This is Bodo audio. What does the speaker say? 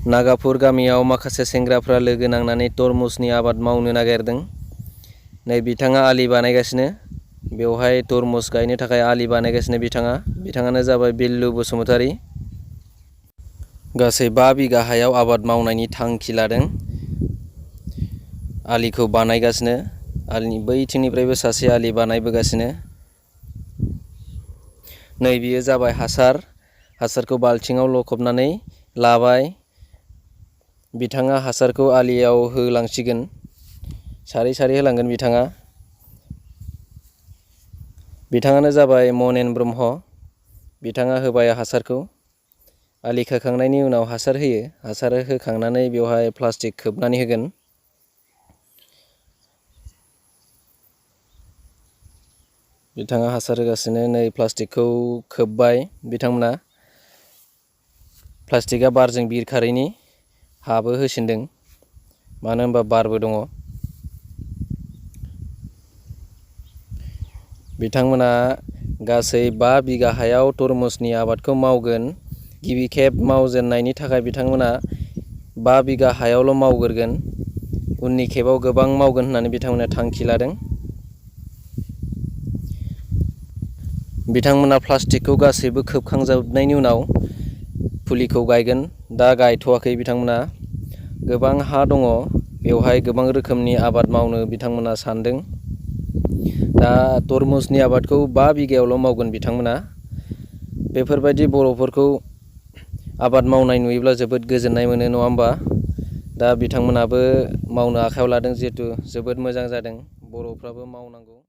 नागापुर गामियाव माखासे सेंग्राफ्रा लोगो नांनानै तरमुजनि आबाद मावनो नागिरदों। नै बिथाङा आलि बानायगासिनो। बेवहाय तरमुज गायनो थाखाय आलि बानायगासिनो बिथाङानो जाबाय बिल्लु बसुमतारी। गासै 5 बिगा हायाव आबाद मावनायनि थांखि लादों। आलिखौ बानायगासिनो। आलिनि बैथिंनिफ्रायबो सासे आलि बानायबोगासिनो। नै बियो जाबाय हासारखौ बाल्थिङाव लखबनानै लाबाय। बिथाङा हासारखौ आलियाव होलांसिगोन। सारै सारै होलांगोन बिथाङानो जाबाय मनेन ब्रह्म। बिथाङा होबाय हासारखौ। आलि खोखांनायनि उनाव हासार होयो। हासार होखांनानै बेवहाय प्लास्टिक खोबनानै होगोन। बिथाङा हासार होगासिनो। नै प्लास्टिकखौ खोबबाय बिथांमोना। प्लास्टिकआ बारजों बिरखारैनि हाबो होसिनदों, मानो होनबा बारबो दङ। बिथांमोना गासै 5 बिगा हायाव तरमुजनि आबादखौ मावगोन। गिबि खेब मावजेननायनि थाखाय बिथांमोना 5 बिगा हायावल' मावग्रोगोन। उननि खेबाव गोबां मावगोन होननानै बिथांमोना थांखि लादों। बिथांमोना प्लास्टिकखौ गासैबो खोबखांजोबनायनि उनाव फुलिखौ गायगोन। दा गायथ'वाखै बिथांमोना। गोबां हा दङ। बेवहाय गोबां रोखोमनि आबाद मावनो बिथांमोना सानदों। दा तरमुजनि आबादखौ 5 बिगायावल' मावगोन बिथांमोना। बेफोरबायदि बर'फोरखौ आबाद मावनाय नुयोब्ला जोबोद गोजोननाय मोनो, नङा होमबा? दा बिथांमोनाबो मावनो आखायाव लादों, जिहेथु जोबोद मोजां जादों। बर'फ्राबो मावनांगौ।